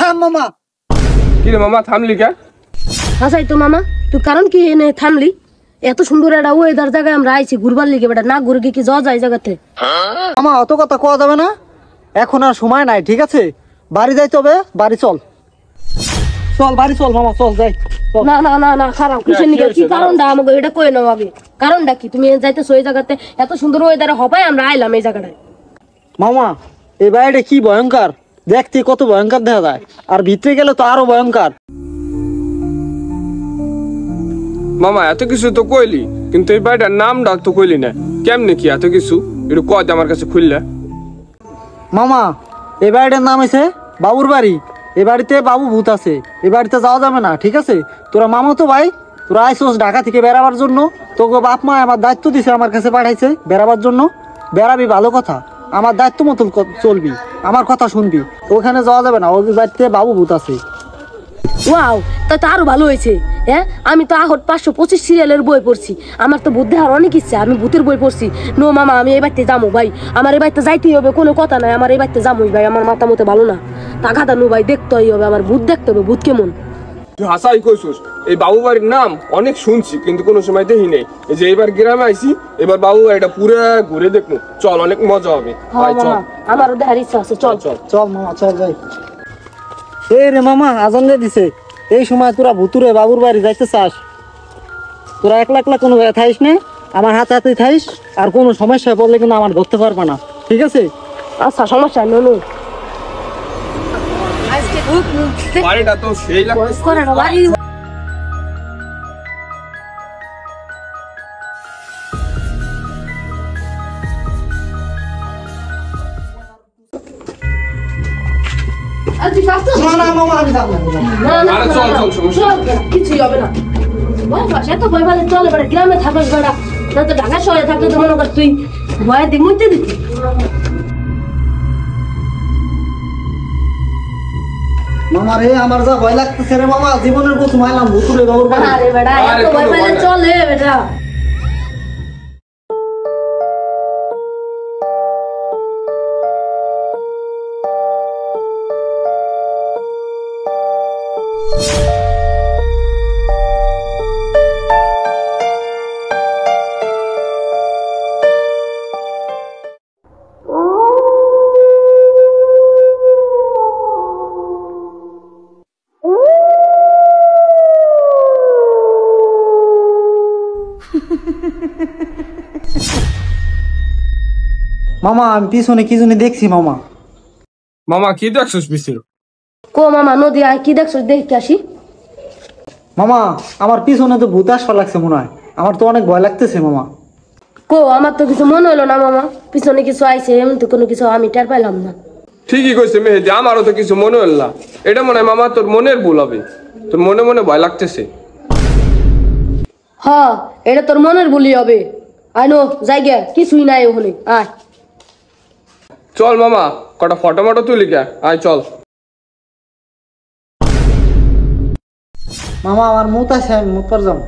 থাম মামা। কি রে মামা থামলি কে? হাসাই তো মামা, তুই কারণ কি এনে থামলি? এত সুন্দর একটা ওয়েদার জায়গায় আমরা আইছি ঘুরবার লিগে, বেটা না ঘুরে কি যাওয়া যায় জায়গাতে? মামা অত কথা কোয়া যাবে না, এখন আর সময় নাই, ঠিক আছে? বাড়ি যাইতে হবে, বাড়ি চল। চল বাড়ি চল মামা, চল যাই। না না না না, খারাপ কিসের নিকে? কি কারণটা আমাকে এটা কই নাও আগে। কারণটা কি? তুমি যাইতেছো এই জায়গাতে, এত সুন্দর ওয়েদারে হবাই আমরা আইলাম এই জায়গাটায়। মামা এই বাড়িটা কি ভয়ঙ্কর, দেখতে কত ভয়ঙ্কর দেখা যায়, আর ভিতরে গেলে তো আরো ভয়ঙ্কর। মামা এত কিছু তো কইলি, কিন্তু এই বাড়িটার নামটা তো কইলি না। কেমনে কি এত কিছু একটু কয় দে আমার কাছে খুললে। মামা এই বাড়িটার নাম হয়েছে বাবুর বাড়ি। এই বাড়িতে বাবু ভূত আছে, এই বাড়িতে যাওয়া যাবে না, ঠিক আছে? তোরা মামা তো ভাই, তোরা আইসোস ঢাকা থেকে বেড়াবার জন্য, তোকে বাপ মা আমার দায়িত্ব দিছে, আমার কাছে পাঠাইছে বেড়াবার জন্য। বেড়াবি ভালো কথা, আমার দায়িত্ব মতন চলবি, আমার কথা শুনবি। ওখানে যাওয়া যাবে না, ওই বাড়িতে বাবু ভূত আছে। ওয়াও, তা তো আরো ভালো হয়েছে। হ্যাঁ, আমি তো আহট 525 সিরিয়ালের বই পড়ছি, আমার তো বুদ্ধি আর অনেক ইচ্ছা, আমি ভূতের বই পড়ছি। নো মামা, আমি এই বাড়িতে যাবো ভাই, আমার এই বাড়িতে যাইতেই হবে, কোনো কথা নাই, আমার এই বাড়িতে যাবোই ভাই। আমার মাথা মতো ভালো না, টাকাটা নো ভাই, দেখতেই হবে, আমার ভূত দেখতে হবে, ভূত কেমন। তুই হাসাই কইছিস, এই বাবু বাড়ির নাম অনেক শুনছি, কিন্তু কোনো সময় দেখি নেই। এই যে এবার গ্রামে আইছি, এবার বাবু বাড়িটা পুরো ঘুরে দেখবো। চল, অনেক মজা হবে। হ্যাঁ মামা, আমারও দেখার ইচ্ছা আছে, চল চল চল মামা, চল যাই। এই রে মামা, আজান দিয়ে দিছে। এই সময় তোরা ভুতুরে বাবুর বাড়ি যাইতে চাস? তোরা একলা একলা কোনো জায়গায় থাইস না, আমার হাতে হাতে থাইস, আর কোনো সমস্যায় পড়লে কিন্তু আমার ধরতে পারবে না, ঠিক আছে? আচ্ছা, সমস্যা নেই। বাড়িটা তো সেই লাগছে। না না মামা, আমি যাবো না। আরে চল চল, সমস্যা নেই। কিছুই হবে না। এত ভয় পালে চলে, বেড়া গ্রামে থাকিস বেড়া, না তো ঢাকা শহরে থাকলে তো মনে কর তুই ভয়ে দিয়ে মুইতে দিতি। মামা রে, আমার যা ভয় লাগতেছে রে মামা, জীবনের প্রথম আইলাম ভুতুরে বাবুর বাড়ি। আরে বেড়া, এত ভয় পালে চলে বেটা। মামা আমি পিছনে কি জন্য দেখছি মামা। মামা কি দেখছিস পিছনে? কো মামা, নদী আয়, কি দেখছো দেখতে আসি। মামা আমার পিছনে তো ভূত আসা লাগছে মনে হয়, আমার তো অনেক ভয় লাগতেছে মামা। কো আমার তো কিছু মনে হলো না মামা, পিছনে কিছু আইছে, এমন তো কোনো কিছু আমি টের পাইলাম না। ঠিকই কইছে মেহেদি, আমারও তো কিছু মনে হল না। এটা মনে হয় মামা তোর মনের ভুল হবে, তোর মনে মনে ভয় লাগতেছে। হ্যাঁ, এটা তোর মনের ভুলই হবে। আইনো জায়গা কিছুই নাই ওখানে, আয়। চল মামা, কটা ফটো মটো তুলি কে, আয় চল। মামা আমার মুত আছে, আমি মুত পার যাম।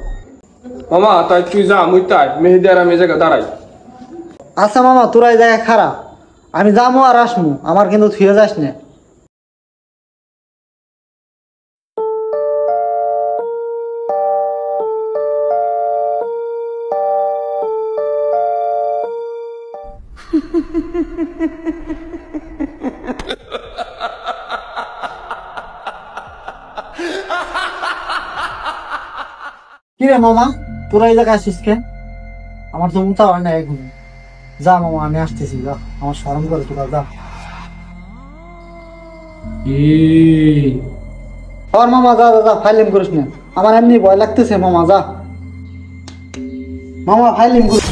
মামা তাই তুই যা, মুই তাই মেহেদি আর আমি জায়গা দাঁড়াই। আচ্ছা মামা, তোরা এই জায়গায় খারা, আমি যাবো আর আসমু, আমার কিন্তু থুয়ে যাস না। কিরে মামা, তোরা এই জায়গায় আসিস কে? আমার তো মুতা হয় না এখন। যা মামা, আমি আসতেছি, যা, আমার শরম করে, তোরা যা। আর মামা যা যা, ফাইলিং করিস না, আমার এমনি ভয় লাগতেছে মামা, যা মামা ফাইলিং করিস।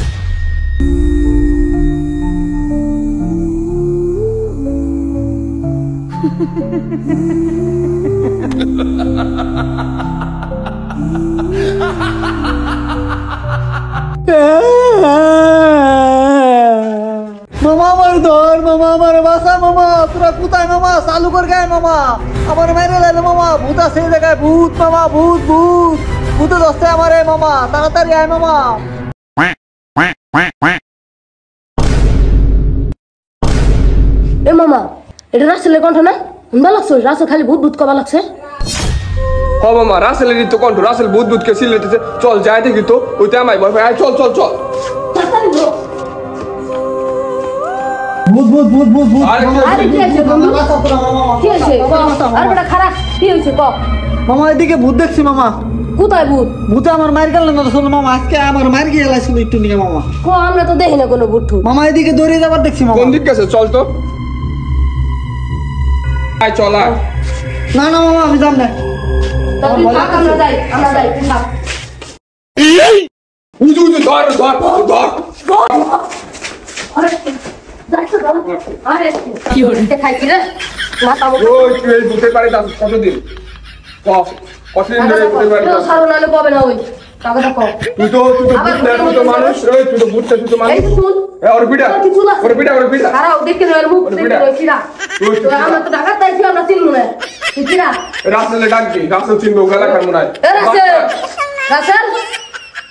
মামা আমার ধর, মামা আমার বাসা, মামা তোরা কোথায়? মামা চালু কর গায়ে, মামা আমার মেরে লাইলো, মামা ভূত আছে এই জায়গায়, ভূত মামা, ভূত ভূত ভূতে দশতে আমারে, মামা তাড়াতাড়ি আয় মামা। এ মামা, এটা রাসেলের কণ্ঠ না? শুনবা লাগছে রাসেল খালি ভূত ভূত কবা লাগছে। হ মামা রাসেলের তো কণ্ঠ, রাসেল বুধ বুধকে সিলেতেছে। চল যাই দেখি তো, ওইতে আমায় ভয় পায়। চল চল চল। তাড়াতাড়ি বল। ভূত ভূত ভূত ভূত ভূত আরে কি আরে কি হয়েছে বন্ধু? কি হয়েছে ক? আর বেটা খারাপ কি হয়েছে ক? মামা এদিকে ভূত দেখছি মামা। কোথায় ভূত? ভূতে আমার মার গেল না তো শোনো মামা, আজকে আমার মার গিয়ে এলাইছিল একটু নিয়ে মামা। কো আমরা তো দেখি না কোনো ভূত ঠুত। মামা এদিকে দৌড়িয়ে যাবার দেখছি মামা। কোন দিক গেছে? চল তো। আয় চল আয়। না না মামা আমি যাম না। তা তুই থাক, আমরা যাই তুই থাক। উঁচু উঁচু ধর ধর ধর। আরে যাইছো তো? আরে কি হলো? খাইছি রে মাথা মুখ। ওই তুই এই ভূতের বাড়িতে আছিস কতদিন? কতদিন ধরে এই ভূতের বাড়িতে আছিস? সারো নালে পাবে না ওই টাকাটা কম। তুই তো তুই তো মানুষ। এই তুই তো ভূত, তুই তো মানুষ। এই তো চুল। ওর পিঠা ওর পিঠা ওর পিঠা। খারাও দেখে নয় মুখ দেখে নয় কিরা। তো আমরা তো ঢাকা তাইছি, আমরা চিনবো না। তুই কিরা? রাসেলে ডাকবি, রাসেল চিনবে ওগুলা খার মনে হয়। এ রাসেল রাসেল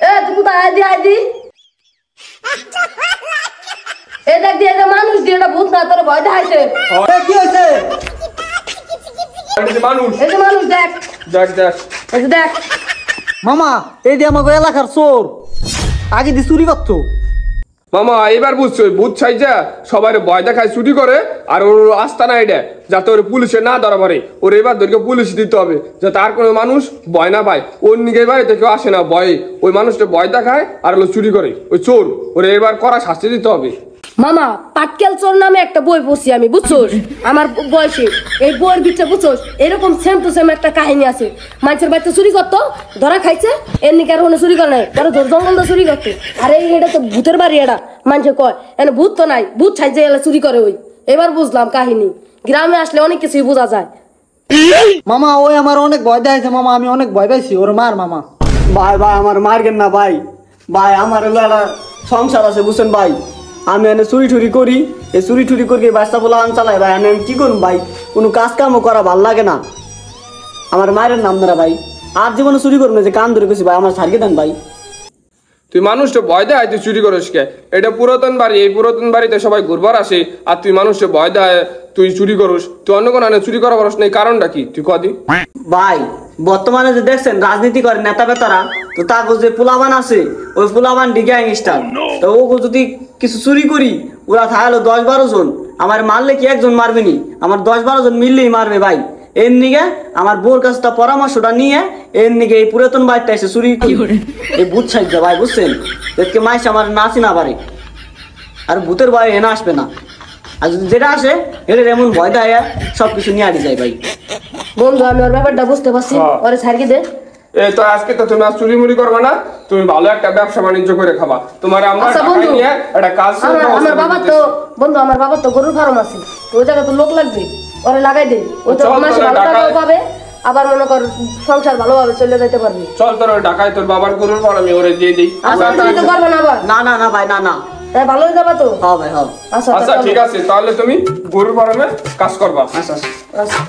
এ তুই কোথায় আইদি এ দেখ দিয়ে এটা মানুষ দিয়ে এটা ভূত না, তোর ভয় দেখাইছে। এই কি হয়েছে? এই যে মানুষ। এই যে মানুষ দেখ, দেখ দেখ। এই যে দেখ। মামা এই দিয়ে আমাকে এলাকার চোর আগে দিয়ে চুরি করতো। মামা এবার বুঝছো, ওই ভূত সাইজা সবাই ভয় দেখায় চুরি করে, আর ওর আস্তানা এটা যাতে ওর পুলিশে না ধরা পড়ে। ওর এবার ধরে পুলিশ দিতে হবে যাতে আর কোনো মানুষ ভয় না পায়। ওর নিকে বাড়িতে কেউ আসে না ভয়ে, ওই মানুষটা ভয় দেখায় আর হলো চুরি করে। ওই চোর ওর এবার করা শাস্তি দিতে হবে। মামা পাটকেল চোর নামে একটা বই পড়ছি আমি, বুঝছোস? আমার বয়সে এই বইয়ের ভিতরে বুঝছোস এরকম সেম টু সেম একটা কাহিনী আছে। মানুষের বাড়িতে চুরি করতো, ধরা খাইছে, এর নিকে আর কোনো চুরি করে নাই, ধরো জঙ্গল তো চুরি করতো। আর এই এটা তো ভূতের বাড়ি, এটা মানুষে কয় এনে ভূত তো নাই, ভূত ছাইছে এলা চুরি করে ওই। এবার বুঝলাম কাহিনী। গ্রামে আসলে অনেক কিছুই বোঝা যায়। মামা ওই আমার অনেক ভয় দেখাইছে মামা, আমি অনেক ভয় পাইছি ওর মার মামা। ভাই ভাই আমার মারবেন না ভাই। ভাই আমার হলো একটা সংসার আছে বুঝছেন ভাই। আমি এনে চুরি টুরি করি, এই চুরি টুরি করে বাচ্চা বলা আন চালাই ভাই। আমি কি করুন ভাই, কোনো কাজ কামও করা ভাল লাগে না। আমার মায়ের নাম ধরা ভাই, আর জীবনে চুরি করুন না, যে কান ধরে গেছি ভাই, আমার ছাড়কে দেন ভাই। তুই মানুষটা ভয় দেয় তুই চুরি করিস কে? এটা পুরাতন বাড়ি, এই পুরাতন বাড়িতে সবাই ঘুরবার আসে, আর তুই মানুষটা ভয় দেয় তুই চুরি করস। তুই অন্য কোনো চুরি করা পারস না, এই কারণটা কি তুই কদি? ভাই বর্তমানে যে দেখছেন রাজনীতি করে নেতা বেতারা, তো তাকে যে পোলাবান আছে ওই পোলাবান গ্যাংস্টার, তো ও যদি কিছু চুরি করি ওরা থাকলো 10-12 জন, আমার মারলে কি একজন মারবে নি, আমার 10-12 জন মিললেই মারবে ভাই। এর নিগে আমার বোর কাছে পরামর্শটা নিয়ে এর নিগে এই পুরাতন বাড়িটা এসে চুরি করি। এই ভূত সাহায্য ভাই বুঝছেন, দেখতে মাইস আমার নাচি না পারে, আর ভূতের ভয় এনে আসবে না। আর যদি যেটা আসে এটা এমন ভয় দেয় সবকিছু নিয়ে আগে যায় ভাই। বন্ধু আমি ওর ব্যাপারটা বুঝতে পারছি, ওরে ছাড়কে দে। এই তো আজকে তো তুমি আর চুরি মুড়ি করবে না, তুমি ভালো একটা ব্যবসা বাণিজ্য করে খাবা। তোমার আমরা আচ্ছা টাকা বন্ধু, নিয়ে একটা কাজ আমার বাবা তো বন্ধু, আমার বাবা তো গরুর ফার্ম আছে, তো ওই জায়গায় তো লোক লাগবে, ওরে লাগাই দে। ওই তো চল, মাসে তোরা ভালো টাকাও টাকা- পাবে, আবার মনে কর সংসার ভালোভাবে চলে যেতে পারবে। চল তোর ঢাকায় তোর বাবার গরুর পর আমি ওরে দিয়ে দিই। আচ্ছা তুমি তো পারবে না আবার? না না না ভাই, না না। তাই ভালো হয়ে যাবে তো? হ্যাঁ ভাই হ্যাঁ। আচ্ছা আচ্ছা ঠিক আছে, তাহলে তুমি গরুর ফার্মে কাজ করবা। আচ্ছা আচ্ছা। আচ্ছা